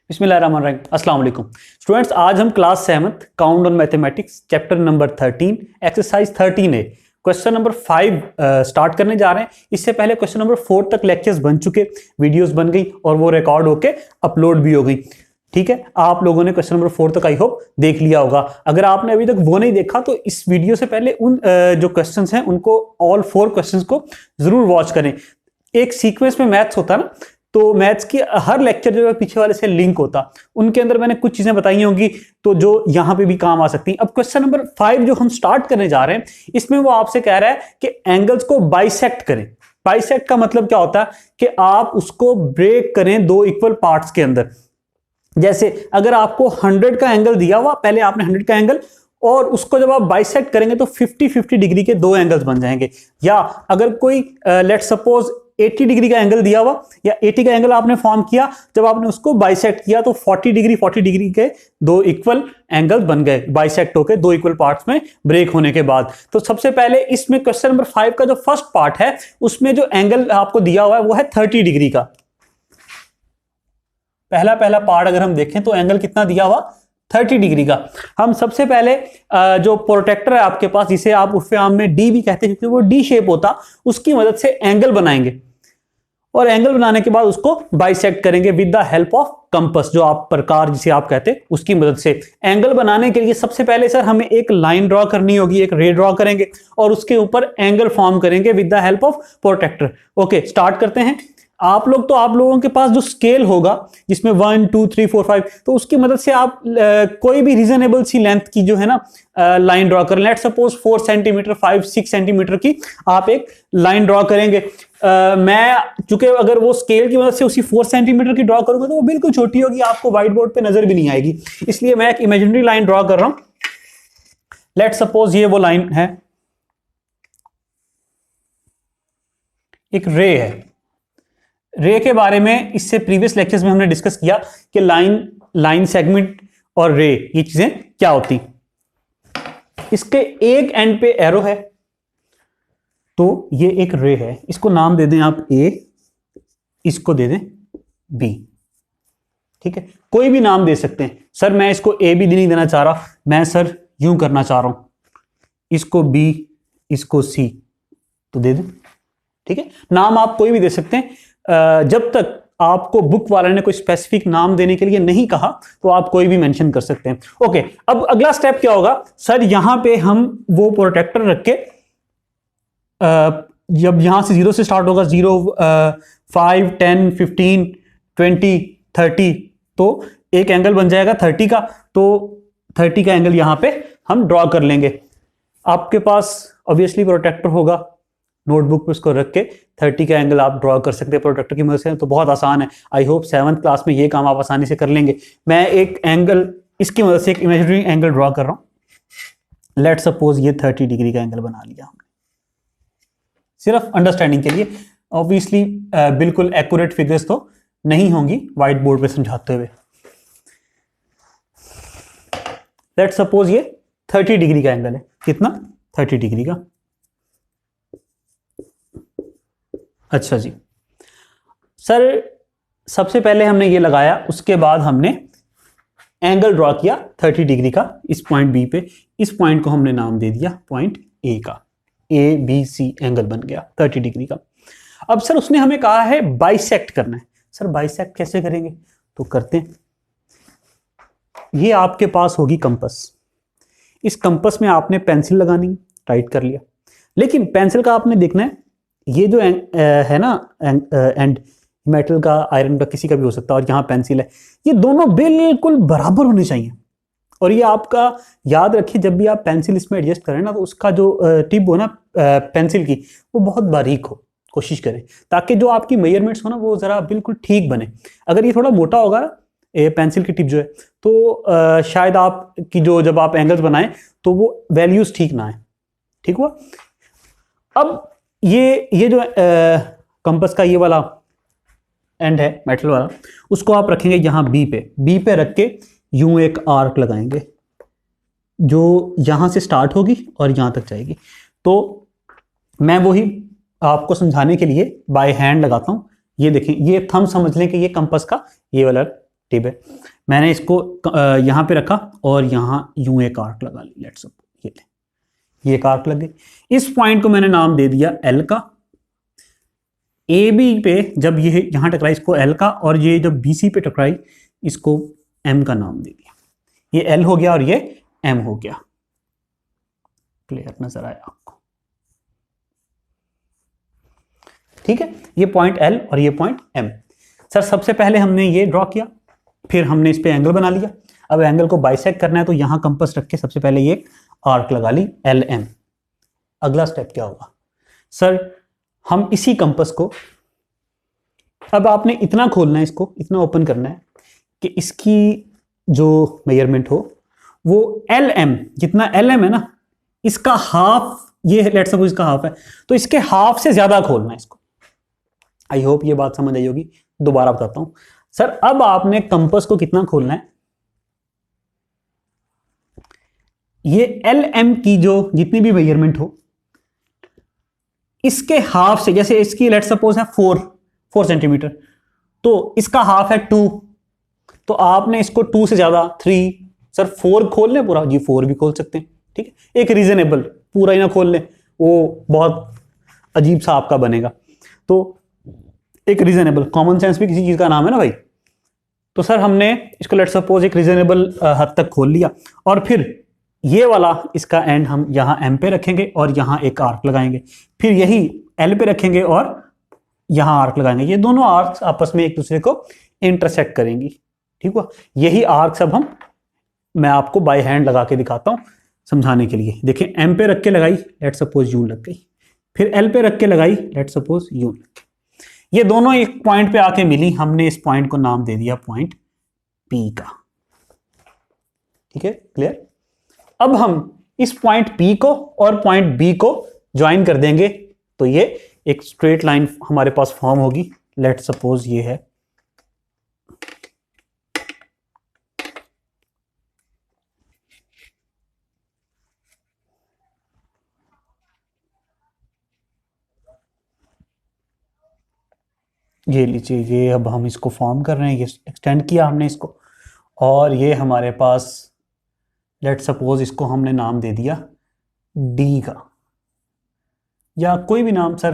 बिस्मिल्लाहिर्रहमानिर्रहीम। अस्सलाम वालेकुम स्टूडेंट्स, आज हम class 7th count on mathematics chapter number 13 exercise 13 question number 5 start करने जा रहे हैं। इससे पहले क्वेश्चन नंबर 4 तक लेक्चर्स बन चुके, वीडियोस बन गई और वो रिकॉर्ड होके अपलोड भी हो गई। ठीक है, आप लोगों ने क्वेश्चन नंबर 4 तक आई होप देख लिया होगा। अगर आपने अभी तक वो नहीं देखा तो इस वीडियो से पहले उन जो क्वेश्चंस हैं उनको ऑल 4 क्वेश्चंस को जरूर वॉच करें। एक सीक्वेंस में मैथ्स होता है ना, तो मैथ्स की हर लेक्चर जो है पीछे वाले से लिंक होता, उनके अंदर मैंने कुछ चीजें बताई होंगी तो जो यहां पे भी काम आ सकती हैं। अब क्वेश्चन नंबर 5 जो हम स्टार्ट करने जा रहे हैं, इसमें वो आपसे कह रहा है कि एंगल्स को बाइसेक्ट करें। बाइसेक्ट का मतलब क्या होता है कि आप उसको ब्रेक करें दो इक्वल पार्ट्स के अंदर। जैसे अगर आपको 100 का एंगल दिया हुआ, पहले आपने 100 का एंगल और उसको जब आप बाइसेक्ट करेंगे तो 50-50 डिग्री के दो एंगल्स बन जाएंगे। या अगर कोई लेट सपोज 80 डिग्री का एंगल दिया हुआ या 80 का एंगल आपने फॉर्म किया, जब आपने उसको बाइसेक्ट किया तो 40 डिग्री के दो इक्वल एंगल्स बन गए, बाइसेक्ट होके दो इक्वल पार्ट्स में ब्रेक होने के बाद। तो सबसे पहले इसमें क्वेश्चन नंबर 5 का जो फर्स्ट पार्ट है उसमें जो एंगल आपको दिया हुआ है वो है 30 डिग्री का। पहला पार्ट अगर हम देखें तो एंगल कितना दिया हुआ, 30 डिग्री का। हम सबसे पहले जो प्रोटेक्टर है आपके पास, जिसे आप उर्फे आम में डी भी कहते हैं क्योंकि वो डी शेप होता, उसकी मदद से एंगल बनाएंगे और एंगल बनाने के बाद उसको बाइसेक्ट करेंगे with the help of compass, जो आप प्रकार जिसे आप कहते हैं उसकी मदद से। एंगल बनाने के लिए सबसे पहले सर हमें एक लाइन ड्रॉ करनी होगी, एक रे ड्रॉ करेंगे और उसके ऊपर एंगल फॉर्म करेंगे with the help of protractor. Okay, start करते हैं। आप लोगों के पास जो स्केल होगा जिसमें 1 2 3 4 5, तो उसकी मदद से आप कोई भी रीजनेबल सी लेंथ की जो है ना लाइन ड्रॉ करें। लेट सपोज 4 सेंटीमीटर 5-6 सेंटीमीटर की आप एक लाइन ड्रॉ करेंगे। मैं चूंकि अगर वो स्केल की मदद से उसी 4 सेंटीमीटर की ड्रॉ करूंगा तो वो बिल्कुल छोटी होगी, आपको व्हाइट बोर्ड पे नजर भी नहीं आएगी, इसलिए मैं एक इमेजिनरी लाइन ड्रॉ कर रहा हूं। लेट सपोज ये वो लाइन है, एक रे है। रे के बारे में इससे प्रीवियस लेक्चर्स में हमने डिस्कस किया कि लाइन सेगमेंट और रे ये चीजें क्या होती। इसके एक एंड पे एरो है, तो ये एक रे है, इसको नाम दे दें आप ए, इसको दे दें बी। ठीक है, कोई भी नाम दे सकते हैं। सर मैं इसको ए बी नहीं देना चाह रहा, मैं सर यूं करना चाह रहा हूं, इसको बी इसको सी, तो दे दें। ठीक है, नाम आप कोई भी दे सकते हैं। जब तक आपको बुक वाले ने कोई स्पेसिफिक नाम देने के लिए नहीं कहा तो आप कोई भी मेंशन कर सकते हैं। ओके, अब अगला स्टेप क्या होगा सर, यहां पे हम वो प्रोटेक्टर रख के जब यहां से 0 से स्टार्ट होगा, 0 5 10 15 20 30, तो एक एंगल बन जाएगा 30 का। तो 30 का एंगल यहां पे हम ड्रॉ कर लेंगे। आपके पास ऑब्वियसली प्रोटेक्टर होगा, नोटबुक पे उसको रख के 30 का एंगल आप ड्रॉ कर सकते हैं प्रोटेक्टर की मदद से। तो बहुत आसान है, आई होप 7th क्लास में ये काम आप आसानी से कर लेंगे। मैं एक एंगल इसकी मदद से एक इमेजिनरी एंगल ड्रॉ कर रहा हूं। लेट सपोज ये 30 डिग्री का एंगल बना लिया हमने, सिर्फ अंडरस्टैंडिंग के लिए। ऑब्वियसली बिल्कुल एक्यूरेट फिगर्स तो नहीं होंगी व्हाइट बोर्ड पे समझाते हुए। लेट सपोज ये 30 डिग्री का एंगल है, कितना, 30 डिग्री का। अच्छा जी सर, सबसे पहले हमने ये लगाया, उसके बाद हमने एंगल ड्रॉ किया 30 डिग्री का इस पॉइंट बी पे। इस पॉइंट को हमने नाम दे दिया पॉइंट ए का, ए बी सी एंगल बन गया 30 डिग्री का। अब सर उसने हमें कहा है बाइसेक्ट करना है। सर बाइसेक्ट कैसे करेंगे, तो करते हैं। ये आपके पास होगी कंपास, इस कंपास में आपने पेंसिल लगानी, टाइट कर लिया। लेकिन पेंसिल का आपने देखना है, ये जो है ना एंड मेटल का, आयरन का, किसी का भी हो सकता है, और यहाँ पेंसिल है, ये दोनों बिल्कुल बराबर होने चाहिए। और ये आपका याद रखिए, जब भी आप पेंसिल इसमें एडजस्ट करें ना, तो उसका जो टिप हो ना पेंसिल की, वो बहुत बारीक हो, कोशिश करें ताकि जो आपकी मेजरमेंट्स हो ना वो जरा बिल्कुल ठीक बने। अगर ये थोड़ा मोटा होगा पेंसिल की टिप जो है, तो शायद आपकी जो जब आप एंगल्स बनाएं तो वो वैल्यूज ठीक ना आए। ठीक हुआ। अब ये जो कंपास का ये वाला एंड है मेटल वाला, उसको आप रखेंगे यहाँ बी पे रख के यूं एक आर्क लगाएंगे जो यहां से स्टार्ट होगी और यहां तक जाएगी। तो मैं वही आपको समझाने के लिए बाय हैंड लगाता हूं। ये देखें, ये थंब समझ लें कि ये कंपास का ये वाला ठीक है, मैंने इसको यहाँ पे रखा और यहाँ यूं एक आर्क लगा ली, लेट्स सपोज ये एक आर्क लग गई। इस पॉइंट को मैंने नाम दे दिया एल का। ए बी पे जब ये यहाँ टकराई इसको एल का, और ये जब बी सी पे टकराई इसको एम का नाम दे दिया। ये एल हो गया और ये एम हो गया। क्लियर नजर आया आपको? ठीक है, ये पॉइंट एल और ये पॉइंट एम। सर सबसे पहले हमने ये ड्रॉ किया, फिर हमने इस पे एंगल बना लिया। अब एंगल को बाइसेक्ट करना है तो यहां कंपास रख के सबसे पहले ये आर्क लगा ली एल एम। अगला स्टेप क्या होगा? सर हम इसी कंपास को, अब आपने इतना खोलना है, इसको इतना ओपन करना है कि इसकी जो मेजरमेंट हो वो एल एम, जितना एल एम है ना इसका हाफ, ये लेट्स सपोज इसका हाफ है तो इसके हाफ से ज्यादा खोलना है इसको। आई होप ये बात समझ आई होगी। दोबारा बताता हूं सर, अब आपने कंपास को कितना खोलना है, ये एल एम की जो जितनी भी मेजरमेंट हो इसके हाफ से, जैसे इसकी लेट्स सपोज है 4 सेंटीमीटर, तो इसका हाफ है 2, तो आपने इसको 2 से ज्यादा 3, सर 4 खोल लें पूरा जी, 4 भी खोल सकते हैं। ठीक है, एक रीजनेबल, पूरा ही ना खोल लें वो बहुत अजीब सा आपका बनेगा, तो एक रीजनेबल, कॉमन सेंस भी किसी चीज का नाम है ना भाई। तो सर हमने इसको लेट्स सपोज एक रीजनेबल हद तक खोल लिया, और फिर ये वाला इसका एंड हम यहां एम पे रखेंगे और यहां एक आर्क लगाएंगे, फिर यही एल पे रखेंगे और यहां आर्क लगाएंगे। ये दोनों आर्क्स आपस में एक दूसरे को इंटरसेक्ट करेंगी। ठीक हुआ, यही आर्क्स अब मैं आपको बाय हैंड लगा के दिखाता हूं समझाने के लिए। देखिए एम पे रख के लगाई, लेट्स सपोज यूं लग गई, फिर एल पे रख के लगाई, लेट्स सपोज यूं लग गई। ये दोनों एक पॉइंट पे आके मिली, हमने इस पॉइंट को नाम दे दिया पॉइंट पी का। ठीक है, क्लियर? अब हम इस पॉइंट पी को और पॉइंट बी को ज्वाइन कर देंगे तो ये एक स्ट्रेट लाइन हमारे पास फॉर्म होगी। लेट्स सपोज ये है, ये लीजिए, ये अब हम इसको फॉर्म कर रहे हैं, ये एक्सटेंड किया हमने इसको, और ये हमारे पास लेट्स सपोज इसको हमने नाम दे दिया डी का, या कोई भी नाम सर,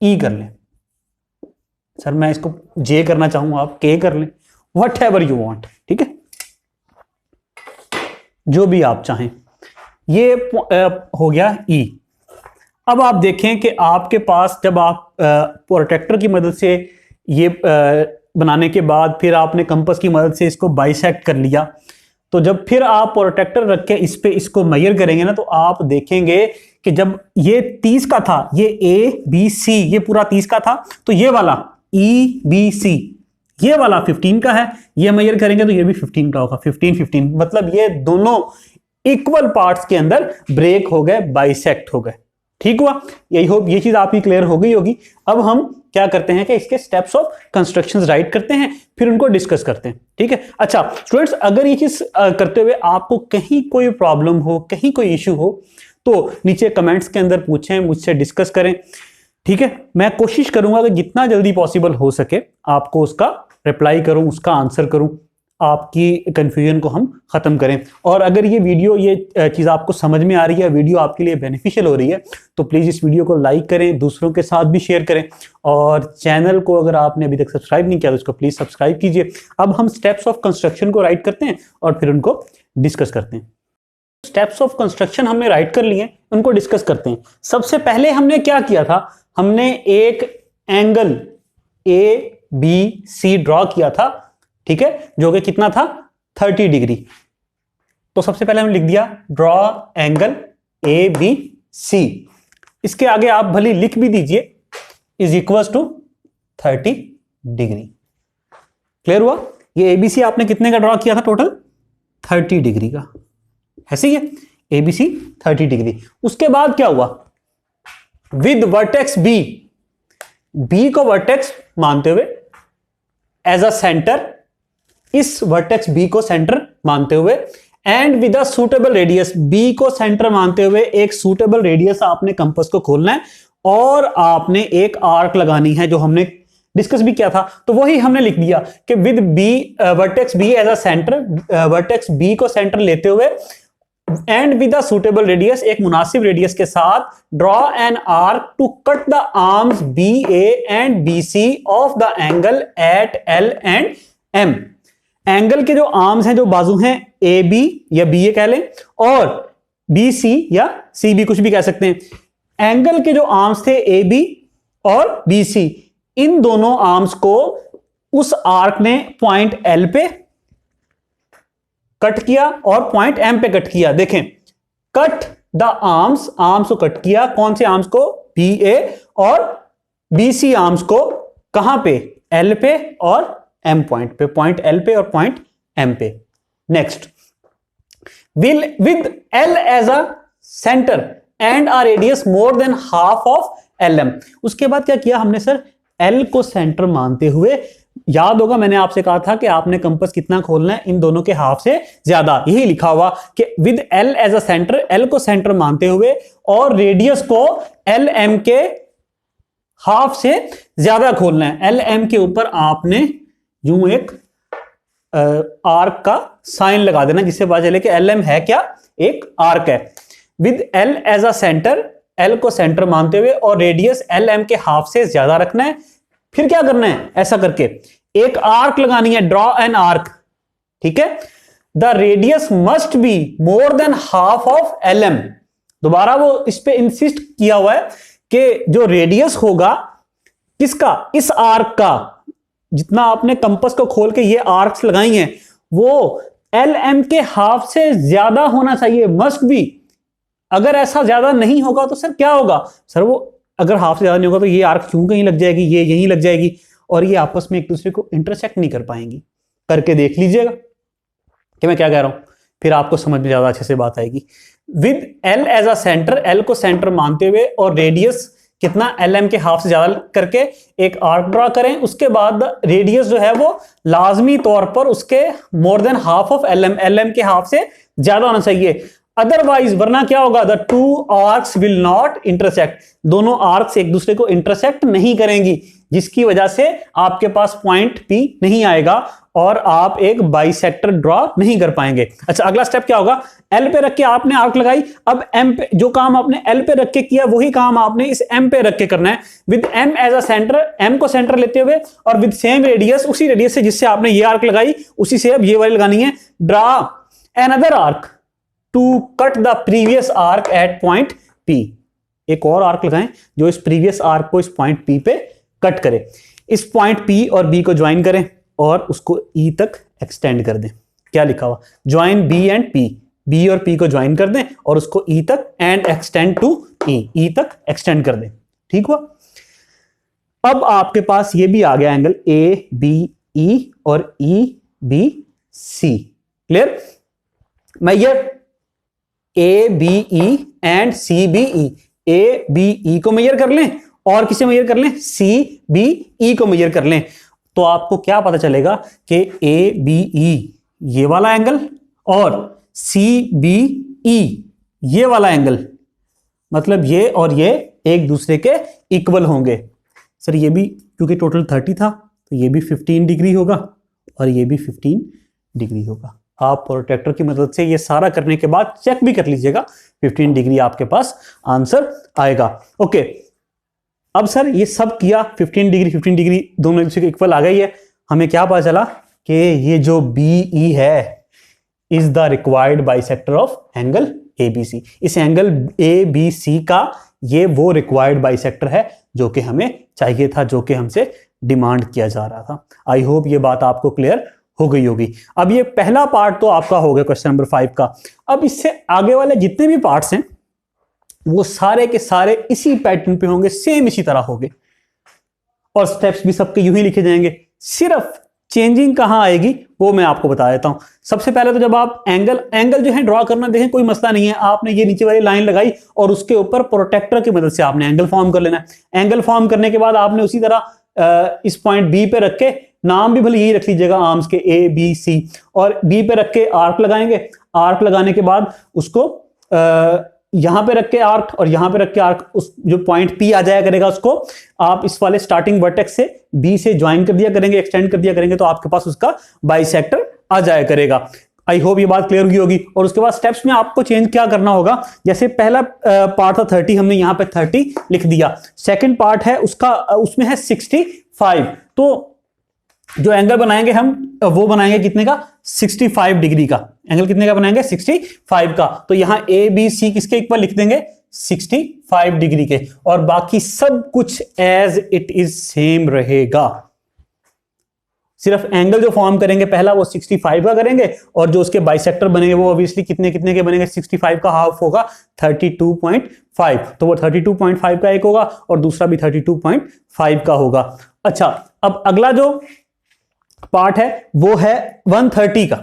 ई कर लें सर, मैं इसको जे करना चाहूंगा, आप के कर लें, वट एवर यू वॉन्ट। ठीक है, जो भी आप चाहें। ये हो गया ई। अब आप देखें कि आपके पास जब आप प्रोटेक्टर की मदद से ये बनाने के बाद फिर आपने कंपास की मदद से इसको बाइसेक्ट कर लिया, तो जब फिर आप प्रोटेक्टर रख के इस पे इसको मेजर करेंगे ना, तो आप देखेंगे कि जब ये 30 का था, ये ए बी सी ये पूरा 30 का था, तो ये वाला ई बी सी ये वाला 15 का है, ये मेजर करेंगे तो ये भी 15 का होगा, 15 मतलब ये दोनों इक्वल पार्ट्स के अंदर ब्रेक हो गए, बाइसेक्ट हो गए। ठीक हुआ, यही होप ये चीज आपकी क्लियर हो गई होगी। अब हम क्या करते हैं कि इसके स्टेप्स ऑफ कंस्ट्रक्शंस राइट करते हैं, फिर उनको डिस्कस करते हैं। ठीक है, अच्छा स्टूडेंट्स, अगर ये चीज करते हुए आपको कहीं कोई प्रॉब्लम हो, कहीं कोई इश्यू हो, तो नीचे कमेंट्स के अंदर पूछें, मुझसे डिस्कस करें। ठीक है, मैं कोशिश करूंगा कि जितना जल्दी पॉसिबल हो सके आपको उसका रिप्लाई करूं, उसका आंसर करूं, आपकी कंफ्यूजन को हम खत्म करें। और अगर ये वीडियो, ये चीज़ आपको समझ में आ रही है, वीडियो आपके लिए बेनिफिशियल हो रही है, तो प्लीज़ इस वीडियो को लाइक करें, दूसरों के साथ भी शेयर करें, और चैनल को अगर आपने अभी तक सब्सक्राइब नहीं किया तो उसको प्लीज़ सब्सक्राइब कीजिए। अब हम स्टेप्स ऑफ कंस्ट्रक्शन को राइट करते हैं और फिर उनको डिस्कस करते हैं। स्टेप्स ऑफ कंस्ट्रक्शन हमने राइट कर लिए, उनको डिस्कस करते हैं। सबसे पहले हमने क्या किया था, हमने एक angle A B C draw किया था। ठीक है, जो कि कितना था 30 डिग्री। तो सबसे पहले हमने लिख दिया draw angle A B C. इसके आगे आप भले लिख भी दीजिए इज इक्वल टू 30 डिग्री। क्लियर हुआ? ये एबीसी आपने कितने का ड्रॉ किया था टोटल? 30 डिग्री का, ऐसे ही है एबीसी 30 डिग्री। उसके बाद क्या हुआ, विद वर्टेक्स बी, बी को वर्टेक्स मानते हुए एज अ सेंटर, इस वर्टेक्स बी को सेंटर मानते हुए, and with a suitable radius, B को सेंटर मानते हुए एक सूटेबल रेडियस आपने कंपास को खोलना है और आपने एक आर्क लगानी है, जो हमने डिस्कस भी किया था, तो वही हमने लिख दिया कि with B vertex B as a centre, vertex B को सेंटर लेते हुए and with a suitable radius, एक मुनासिब रेडियस के साथ, draw an arc to cut the arms B A and B C of the angle at L and M. Angle के जो arms हैं, जो बाजू हैं, ए बी या बी ए कह लें, और बी सी या सी बी, कुछ भी कह सकते हैं। एंगल के जो आर्म्स थे ए बी और बी सी, इन दोनों आर्म्स को उस आर्क ने पॉइंट एल पे कट किया और पॉइंट एम पे कट किया। देखें, कट द आर्म्स, आर्म्स को कट किया, कौन से आर्म्स को? बी ए और बी सी आर्म्स को, कहां पे? एल पे और एम पॉइंट पे, पॉइंट एल पे और पॉइंट एम पे। Next, with L as a centre and a radius more than half of L M. उसके बाद क्या किया हमने सर? एल को सेंटर मानते हुए, याद होगा मैंने आपसे कहा था कि आपने कंपास कितना खोलना है? इन दोनों के हाफ से ज्यादा। यही लिखा हुआ कि with L as a centre, L को सेंटर मानते हुए और रेडियस को एल एम के हाफ से ज्यादा खोलना है। एल एम के ऊपर आपने यूं एक आर्क का साइन लगा देना, जिससे पता चले कि एल एम है क्या? एक आर्क है। With L as a centre, L को सेंटर मानते हुए और रेडियस एल एम के हाफ से ज्यादा रखना है। फिर क्या करना है? ऐसा करके एक आर्क लगानी है, ड्रॉ एन आर्क, ठीक है। The radius must be more than half of L M. दोबारा वो इस पे इंसिस्ट किया हुआ है कि जो रेडियस होगा किसका? इस आर्क का, जितना आपने कंपास को खोल के ये आर्क्स लगाई हैं, वो एल एम के हाफ से ज्यादा होना चाहिए, मस्ट बी। अगर ऐसा ज्यादा नहीं होगा तो सर क्या होगा? सर वो अगर हाफ से ज्यादा नहीं होगा तो ये आर्क क्यों कहीं लग जाएगी, ये यहीं लग जाएगी और ये आपस में एक दूसरे को इंटरसेक्ट नहीं कर पाएंगी। करके देख लीजिएगा कि मैं क्या कह रहा हूं, फिर आपको समझ में ज्यादा अच्छे से बात आएगी। With L as a centre, L को सेंटर मानते हुए और रेडियस कितना? एल एम के हाफ से ज्यादा करके एक आर्क ड्रॉ करें। उसके बाद रेडियस जो है वो लाजमी तौर पर उसके more than half of L M के हाफ से ज्यादा होना चाहिए। अदरवाइज, वरना क्या होगा? The two arcs will not intersect. दोनों आर्क्स एक दूसरे को इंटरसेक्ट नहीं करेंगी, जिसकी वजह से आपके पास पॉइंट पी नहीं आएगा और आप एक बाइसेक्टर ड्रॉ नहीं कर पाएंगे। अच्छा, अगला स्टेप क्या होगा? एल पे रख के आपने आर्क लगाई। अब एम पे, जो काम आपने एल पे रख के किया वही काम आपने इस एम पे रख के करना है। With M as a centre, M को सेंटर लेते हुए और विद सेम रेडियस, उसी रेडियस से जिससे आपने ये आर्क लगाई उसी से अब ये वाली लगानी है। Draw another arc to cut the previous arc at point P. एक और आर्क लगाएं जो इस प्रीवियस आर्क को इस पॉइंट पी पे कट करे। इस पॉइंट पी और बी को ज्वाइन करें और उसको ई तक एक्सटेंड कर दें। क्या लिखा हुआ? Join B and P, B और पी को ज्वाइन कर दें और उसको ई तक and extend to E, E तक एक्सटेंड कर दें। ठीक हुआ? अब आपके पास ये भी आ गया एंगल ए बी ई और ई बी सी। क्लियर? मैं ये A B E and C B E, A B E को मेजर कर लें और किसे मेजर कर लें? सी बी ई को मेजर कर लें, तो आपको क्या पता चलेगा कि ए बी ई ये वाला एंगल और सी बी ई ये वाला एंगल, मतलब ये और ये एक दूसरे के इक्वल होंगे। सर ये भी क्योंकि टोटल 30 था तो ये भी 15 डिग्री होगा और ये भी 15 डिग्री होगा। आप प्रोट्रैक्टर की मदद से ये सारा करने के बाद चेक भी कर लीजिएगा, 15 डिग्री आपके पास आंसर आएगा। ओके, अब सर ये सब किया, 15 डिग्री दोनों एक दूसरे के इक्वल आ गई है। हमें क्या पता चला कि ये जो बी ई है is the required bisector of angle A B C. इस एंगल ए बी सी का ये वो रिक्वायर्ड बाइसेक्टर है जो कि हमें चाहिए था, जो कि हमसे डिमांड किया जा रहा था। आई होप ये बात आपको क्लियर हो गई होगी। अब ये पहला पार्ट तो आपका हो गया क्वेश्चन नंबर 5 का। अब इससे आगे वाले जितने भी पार्ट्स हैं वो सारे के सारे इसी पैटर्न पे होंगे, सेम इसी तरह होंगे और स्टेप्स भी सबके यूं ही लिखे जाएंगे। सिर्फ चेंजिंग कहां आएगी वो मैं आपको बता देता हूं। सबसे पहले तो जब आप एंगल जो है ड्रॉ करना, देखें कोई मसला नहीं है, आपने ये नीचे वाली लाइन लगाई और उसके ऊपर प्रोटेक्टर की मदद से आपने एंगल फॉर्म कर लेना है। एंगल फॉर्म करने के बाद आपने उसी तरह इस पॉइंट बी पे रख के, नाम भी भले यही रख लीजिएगा आर्म्स के, ए बी सी, और बी पे रख के आर्क लगाएंगे। आर्क लगाने के बाद उसको यहां पे रख के आर्क और यहां पे रख के आर्क, उस जो पॉइंट P आ जाया करेगा उसको आप इस वाले स्टार्टिंग वर्टेक्स से B से ज्वाइन कर दिया करेंगे, एक्सटेंड कर दिया करेंगे, तो आपके पास उसका बाइसेक्टर आ जाया करेगा। आई होप ये बात क्लियर हुई होगी। और उसके बाद स्टेप्स में आपको चेंज क्या करना होगा, जैसे पहला पार्ट था 30, हमने यहां पे 30 लिख दिया। सेकंड पार्ट है उसका, उसमें है 65, तो जो एंगल बनाएंगे हम वो बनाएंगे कितने का, 65 डिग्री का। एंगल कितने का बनाएंगे, 65 का। तो यहां ए बी सी किसके इक्वल लिख देंगे, 65 डिग्री के, और बाकी सब कुछ एज इट इज सेम रहेगा। सिर्फ एंगल जो फॉर्म करेंगे पहला वो 65 का करेंगे, और जो उसके बाइसेक्टर बनेंगे वो ऑब्वियसली कितने कितने के बनेंगे, 65 का हाफ होगा 32.5, तो वो 32.5 का एक होगा और दूसरा भी 32.5 का होगा। अच्छा, अब अगला जो पार्ट है वो है 130 का।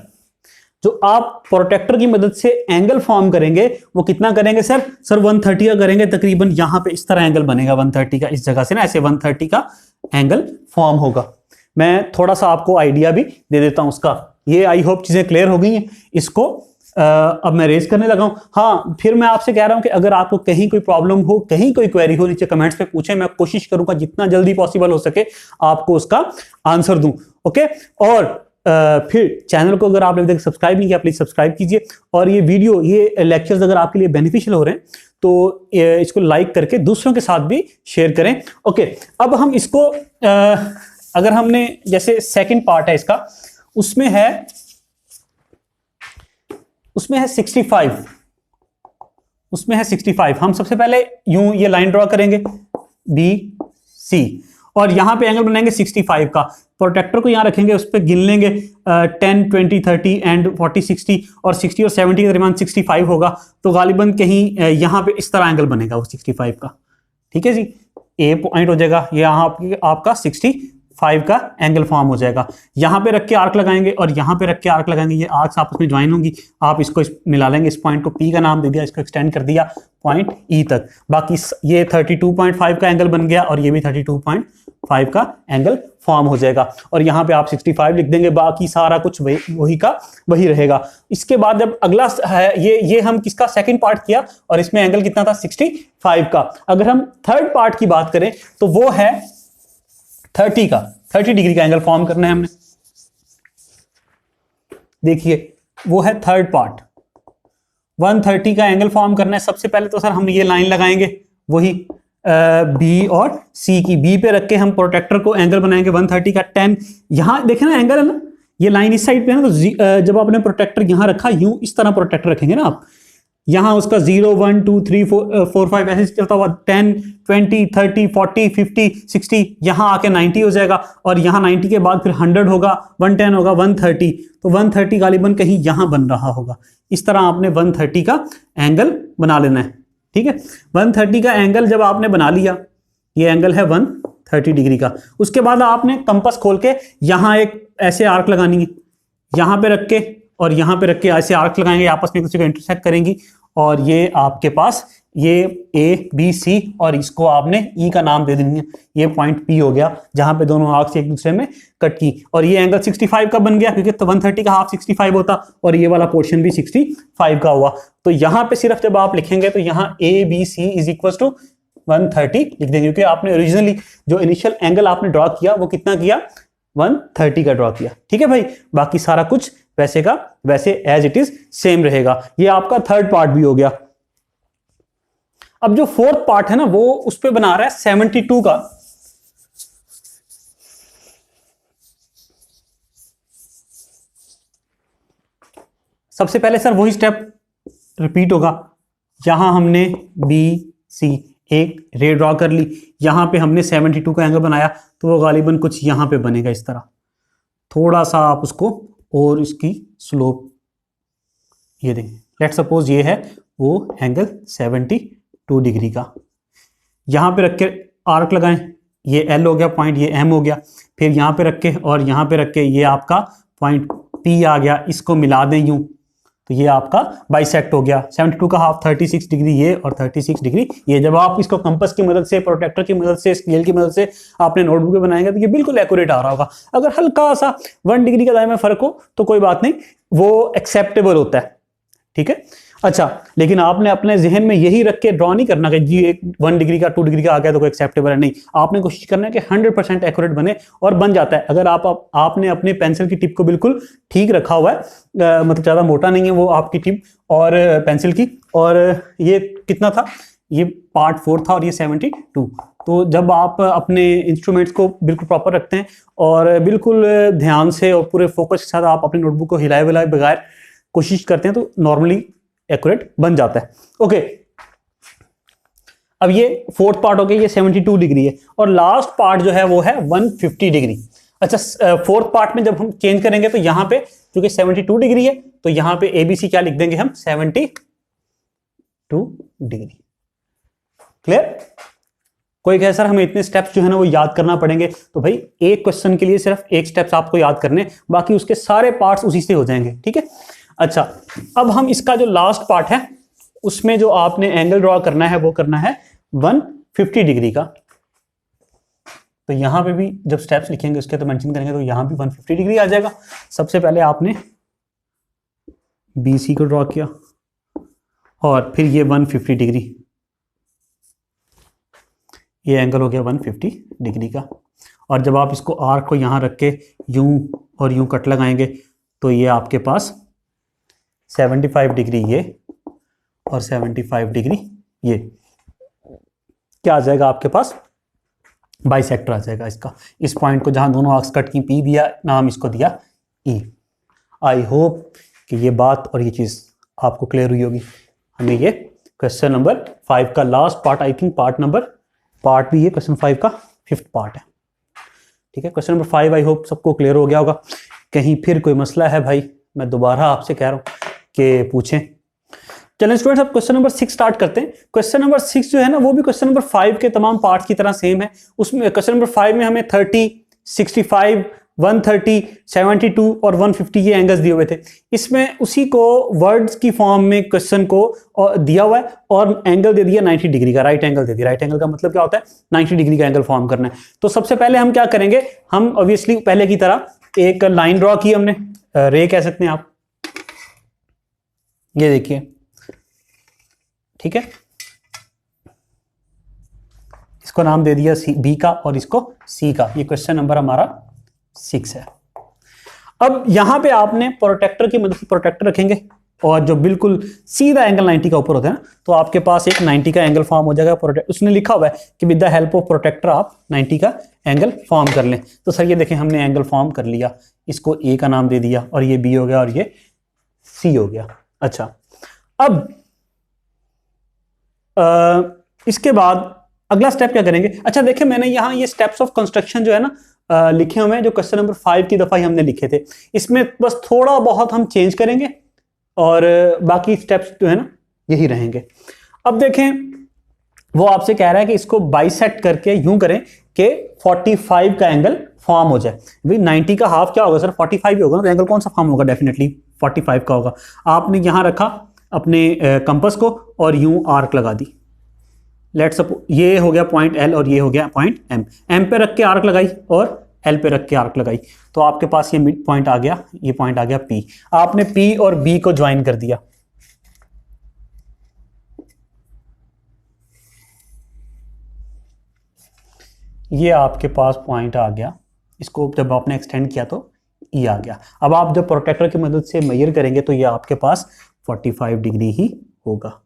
जो आप प्रोटेक्टर की मदद से एंगल फॉर्म करेंगे वो कितना करेंगे सर 130 का करेंगे। तकरीबन यहां पे इस तरह एंगल बनेगा 130 का, इस जगह से ना ऐसे 130 का एंगल फॉर्म होगा। मैं थोड़ा सा आपको आइडिया भी दे देता हूं उसका। ये आई होप चीजें क्लियर हो गई हैं। इसको अब मैं रेज करने लगा हूं। हाँ, फिर मैं आपसे कह रहा हूं कि अगर आपको कहीं कोई प्रॉब्लम हो, कहीं कोई क्वेरी हो, नीचे कमेंट्स पे पूछें, मैं कोशिश करूंगा जितना जल्दी पॉसिबल हो सके आपको उसका आंसर दूं। ओके, और फिर चैनल को अगर आपने अभी तक सब्सक्राइब नहीं किया प्लीज सब्सक्राइब कीजिए, और ये वीडियो, ये लेक्चर्स अगर आपके लिए बेनिफिशियल हो रहे हैं तो इसको लाइक करके दूसरों के साथ भी शेयर करें। ओके, अब हम इसको अगर हमने जैसे सेकंड पार्ट है इसका, उसमें है 65, उसमें है 65। हम सबसे पहले यूं ये लाइन ड्रॉ करेंगे बी सी, और यहां पे एंगल बनाएंगे 65 का। प्रोटेक्टर को यहां रखेंगे, उस पर गिन लेंगे 10 20 30 एंड 40 60, और 60 और 70 के दरमियान 65 होगा। तो गालिबन कहीं यहां पे इस तरह एंगल बनेगा वो 65 का। ठीक है जी, ए पॉइंट हो जाएगा, यहां आपका 65 का एंगल फॉर्म हो जाएगा। यहां पे रख के आर्क लगाएंगे और यहां पे रख के आर्क लगाएंगे, ये आर्क्स आपस में ज्वाइन होंगी। आप इसको मिला लेंगे, इस पॉइंट को पी का नाम दे दिया, इसको एक्सटेंड कर दिया पॉइंट ई तक। बाकी ये 32.5 का एंगल बन गया और ये भी 32.5 का एंगल फॉर्म हो जाएगा। और यहां पे आप 65 लिख देंगे, बाकी सारा कुछ वही का वही रहेगा। इसके बाद जब अगला है ये हम किसका सेकंड पार्ट किया, और इसमें एंगल कितना था 65 का। अगर हम थर्ड पार्ट की बात करें तो वो है 30 का, 30 डिग्री का एंगल फॉर्म करना है हमने। देखिए वो है थर्ड पार्ट, 130 का एंगल फॉर्म करना है। सबसे पहले तो सर हम ये लाइन लगाएंगे वही बी और सी की, बी पे रख के हम प्रोटेक्टर को एंगल बनाएंगे 130 का 10। यहां देखें ना एंगल है ना, ये लाइन इस साइड पे है ना, तो जब आपने प्रोटेक्टर यहां रखा, यूं इस तरह प्रोटेक्टर रखेंगे ना आप, यहां उसका 0 1 2 3 4 5 ऐसे चलता हुआ 10 20 30 40 50 60, यहां आके 90 हो जाएगा, और यहां 90 के बाद फिर 100 होगा, 110 होगा, 130। तो 130 गालिबन कहीं यहां बन रहा होगा। इस तरह आपने 130 का एंगल बना लेना है। ठीक है, 130 का एंगल जब आपने बना लिया, ये एंगल है 130 डिग्री का। उसके बाद आपने कंपास खोल के यहां एक ऐसे आर्क लगानी है, यहां पे रख के और यहां पे रख के ऐसे आर्क लगाएंगे, आपस में एक दूसरे को इंटरसेक्ट करेंगी, और ये आपके पास ये ए बी सी, और इसको आपने ई का नाम दे देंगे। ये पॉइंट पी हो गया जहां पे दोनों आर्क से एक दूसरे में कट की, और ये एंगल 65 का बन गया, क्योंकि तो 130 का हाफ 65 होता, और ये वाला पोर्शन भी 65 का हुआ। तो यहां पे सिर्फ जब आप लिखेंगे तो यहां A B C is equal to 130 लिख देंगे, क्योंकि आपने ओरिजिनली जो इनिशियल एंगल आपने ड्रॉ किया वो कितना किया, 130 का ड्रॉ किया। ठीक है भाई, बाकी सारा कुछ वैसे का वैसे एज इट इज सेम रहेगा। ये आपका थर्ड पार्ट भी हो गया। अब जो फोर्थ पार्ट है ना, वो उस पे बना रहा है 72 का। सबसे पहले सर वही स्टेप रिपीट होगा। यहां हमने बी सी एक रे ड्रॉ कर ली, यहां पे हमने 72 का एंगल बनाया, तो वो गालिबन कुछ यहां पे बनेगा इस तरह। थोड़ा सा आप उसको और इसकी स्लोप ये देखें, लेट्स सपोज ये है वो एंगल 72 डिग्री का। यहां पे रख के आर्क लगाएं, ये एल हो गया पॉइंट, ये एम हो गया, फिर यहां पे रख के और यहां पे रख के ये आपका पॉइंट पी आ गया, इसको मिला दें यूं, तो ये आपका बाइसेक्ट हो गया। 72 का हाफ 36 डिग्री ये और 36 डिग्री ये। जब आप इसको कंपास की मदद से, प्रोटेक्टर की मदद से, स्केल की मदद से आपने नोटबुक में बनाएंगे तो ये बिल्कुल एक्यूरेट आ रहा होगा। अगर हल्का सा 1 डिग्री का दायरे में फर्क हो तो कोई बात नहीं, वो एक्सेप्टेबल होता है। ठीक है, अच्छा, लेकिन आपने अपने जहन में यही रख के ड्रॉ नहीं करना कि जी एक 1 डिग्री का 2 डिग्री का आ गया तो कोई एक्सेप्टेबल है, नहीं। आपने कोशिश करना है कि 100% एक्यूरेट बने, और बन जाता है अगर आपने अपने पेंसिल की टिप को बिल्कुल ठीक रखा हुआ है, मतलब ज़्यादा मोटा नहीं है वो आपकी टिप और पेंसिल की। और ये कितना था, ये पार्ट 4 था और ये 72। तो जब आप अपने इंस्ट्रूमेंट्स को बिल्कुल प्रॉपर रखते हैं और बिल्कुल ध्यान से और पूरे फोकस के साथ आप अपनी नोटबुक को हिलाए विलाए बगैर कोशिश करते हैं तो नॉर्मली एक्यूरेट बन जाता है। ओके, अब ये फोर्थ पार्ट हो गया, ये 72 डिग्री है, और लास्ट पार्ट जो है वो है 150 डिग्री। अच्छा, फोर्थ पार्ट में जब हम चेंज करेंगे तो यहां पे क्योंकि 72 डिग्री है तो यहां पे एबीसी क्या लिख देंगे हम, 72 डिग्री। क्लियर? कोई कहे सर हमें इतने स्टेप्स जो है ना वो याद करना पड़ेंगे, तो भाई एक क्वेश्चन के लिए सिर्फ एक स्टेप्स आपको याद करने, बाकी उसके सारे पार्ट्स उसी से हो जाएंगे। ठीक है, अच्छा, अब हम इसका जो लास्ट पार्ट है उसमें जो आपने एंगल ड्रॉ करना है वो करना है 150 डिग्री का। तो यहां पे भी जब स्टेप्स लिखेंगे उसके तो मेंशन करेंगे तो यहां भी 150 डिग्री आ जाएगा। सबसे पहले आपने BC को ड्रॉ किया और फिर ये 150 डिग्री, ये एंगल हो गया 150 डिग्री का। और जब आप इसको आर्क को यहां रख के यूं और यूं कट लगाएंगे तो ये आपके पास 75 डिग्री ये और 75 डिग्री ये क्या आ जाएगा आपके पास, बाइसेक्टर आ जाएगा इसका। इस पॉइंट को जहां दोनों आर्क्स कट की P दिया, नाम इसको दिया E। आई होप कि ये बात और ये चीज आपको क्लियर हुई होगी। हमें ये क्वेश्चन नंबर 5 का last part, I think part भी ये क्वेश्चन 5 का 5th पार्ट है। ठीक है, क्वेश्चन नंबर 5 आई होप सबको क्लियर हो गया होगा। कहीं फिर कोई मसला है भाई, मैं दोबारा आपसे कह रहा हूं कि पूछें। चलें स्टूडेंट्स, अब क्वेश्चन नंबर 6 स्टार्ट करते हैं। क्वेश्चन नंबर 6 जो है ना वो भी क्वेश्चन नंबर 5 के तमाम पार्ट्स की तरह सेम है। उसमें क्वेश्चन नंबर 5 में हमें 30, 65, 130, 72 और 150 ये एंगल्स दिए हुए थे। इसमें उसी को वर्ड्स की फॉर्म में क्वेश्चन को दिया हुआ है और एंगल दे दिया 90 डिग्री का, राइट एंगल दे दिया। राइट एंगल का मतलब क्या होता है, 90 डिग्री का एंगल फॉर्म करना है। तो सबसे पहले हम क्या करेंगे, हम ऑब्वियसली पहले की तरह एक लाइन ड्रॉ की हमने, रे कह सकते हैं आप, ये देखिए। ठीक है, इसको नाम दे दिया बी का और इसको सी का। ये क्वेश्चन नंबर हमारा 6 है। अब यहां पे आपने प्रोटेक्टर की मदद से प्रोटेक्टर रखेंगे और जो बिल्कुल सीधा एंगल 90 का ऊपर होता है ना, तो आपके पास एक 90 का एंगल फॉर्म हो जाएगा। उसने लिखा हुआ है कि with the help of protractor आप 90 का एंगल फॉर्म कर लें। तो सर ये देखें हमने एंगल फॉर्म कर लिया, इसको ए का नाम दे दिया और ये बी हो गया और ये सी हो गया। अच्छा, अब इसके बाद अगला स्टेप क्या करेंगे। अच्छा देखिए, मैंने यहाँ ये स्टेप्स ऑफ कंस्ट्रक्शन जो है ना लिखे हुए हैं, जो क्वेश्चन नंबर 5 की दफा ही हमने लिखे थे। इसमें बस थोड़ा बहुत हम चेंज करेंगे और बाकी स्टेप्स जो है ना यही रहेंगे। अब देखें, वो आपसे कह रहा है कि इसको बाइसेक्ट करके यूं करें कि 45 का एंगल फॉर्म हो जाए। भाई 90 का हाफ क्या होगा सर, 45 ही होगा ना, तो एंगल कौन सा फॉर्म होगा, डेफिनेटली 45 का होगा। आपने यहां रखा अपने कंपास को और यूं आर्क लगा दी। लेट्स सपोज ये हो गया पॉइंट L और ये हो गया पॉइंट M। M पे रख के आर्क लगाई और L पे रख के आर्क लगाई, तो आपके पास ये मिड पॉइंट आ गया, ये पॉइंट आ गया P। आपने P और B को ज्वाइन कर दिया। ये आपके पास पॉइंट आ गया, इसको जब आपने एक्सटेंड किया तो E आ गया। अब आप जब प्रोटेक्टर की मदद से मेजर करेंगे तो ये आपके पास 45 डिग्री ही होगा।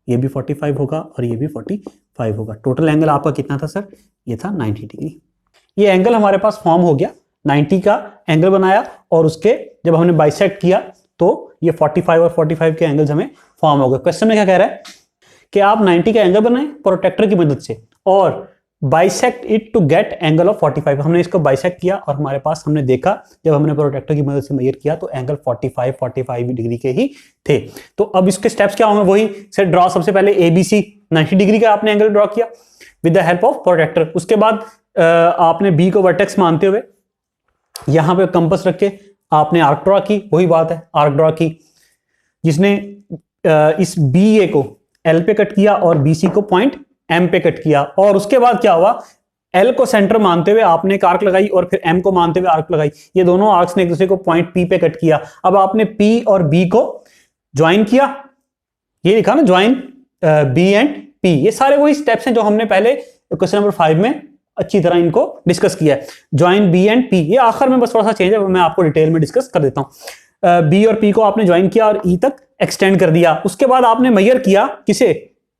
ये भी 45 होगा और ये भी 45 होगा। टोटल एंगल आपका कितना था सर, ये था 90 डिग्री। ये एंगल हमारे पास फॉर्म हो गया, 90 का एंगल बनाया और उसके जब हमने बाइसेक्ट किया तो ये 45 और 45 के एंगल्स हमें फॉर्म हो गए। क्वेश्चन में क्या कह रहा है कि आप 90 का एंगल बनाएं प्रोटेक्टर की मदद से और bisect it to get angle of 45। हमने इसको बाइसेक्ट किया और हमारे पास हमने देखा जब हमने प्रोटेक्टर की मदद से मेजर किया तो एंगल 45 डिग्री के ही थे। तो अब इसके स्टेप्स क्या होंगे, वही से ड्रॉ। सबसे पहले ABC 90 डिग्री का आपने एंगल ड्रॉ किया with the help of protractor. उसके बाद आपने B को वर्टेक्स मानते हुए यहां पे कंपास रख के आपने आर्क ड्रॉ की। वही बात है, आर्क ड्रॉ की जिसने इस BA को L पे कट किया और BC को पॉइंट M पे कट किया। और उसके बाद क्या हुआ, L को सेंटर मानते हुए आपने एक आर्क लगाई और फिर M को मानते हुए आर्क लगाई। ये दोनों आर्क्स ने एक दूसरे को पॉइंट P पे कट किया। अब आपने P और B को ज्वाइन किया ये लिखा ना ज्वाइन बी एंड पी, ये सारे वही स्टेप्स हैं जो हमने पहले क्वेश्चन नंबर 5 में अच्छी तरह इनको डिस्कस किया है। ज्वाइन बी एंड पी, ये आखिर में बस थोड़ा सा चेंज है, मैं आपको डिटेल में डिस्कस कर देता हूं। बी और पी को आपने ज्वाइन किया और ई तक एक्सटेंड कर दिया, उसके बाद आपने मेजर किया किसे,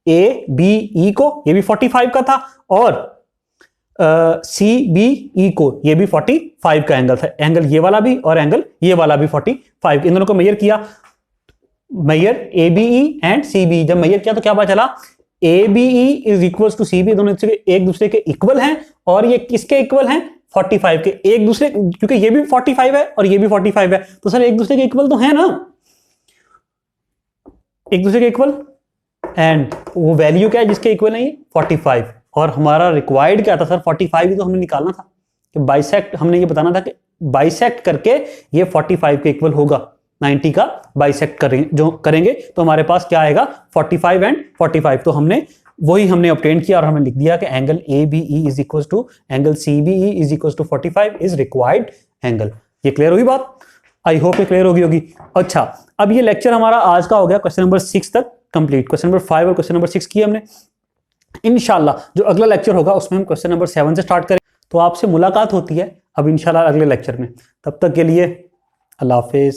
ए बी ई को, ये भी 45 का था, और सी बी ई को, ये भी 45 का एंगल था, एंगल ये वाला भी और एंगल ये वाला भी 45, इन दोनों को मेजर किया, measure A B E and C B, जब मेजर किया तो क्या पता चला, A B E is equal to C B, दोनों एक दूसरे के इक्वल हैं, और ये किसके इक्वल हैं, 45 के, एक दूसरे, क्योंकि ये भी 45 है और ये भी 45 है, तो सर एक दूसरे के इक्वल तो है ना, एक दूसरे के इक्वल, एंड वो वैल्यू क्या है जिसके इक्वल है, 45, और हमारा रिक्वायर्ड क्या था सर, 45 ही तो हमें निकालना था, कि बाइसेक्ट, हमने ये बताना था कि बाइसेक्ट करके ये 45 के इक्वल होगा, 90 का बाइसेक्ट करेंगे जो करेंगे तो हमारे पास क्या आएगा, 45 एंड 45, तो हमने ऑब्टेन किया और हमने लिख दिया कि angle A B E is equal to angle C B E is equal to 45 is required angle. ये क्लियर हुई बात, आई होप ये क्लियर होगी। अच्छा, अब ये लेक्चर हमारा आज का हो गया क्वेश्चन नंबर 6 तक कंप्लीट, क्वेश्चन नंबर 5 और क्वेश्चन नंबर 6 किया हमने। इंशाल्लाह जो अगला लेक्चर होगा उसमें हम क्वेश्चन नंबर 7 से स्टार्ट करें, तो आपसे मुलाकात होती है अब इंशाल्लाह अगले लेक्चर में, तब तक के लिए अल्लाह हाफिज।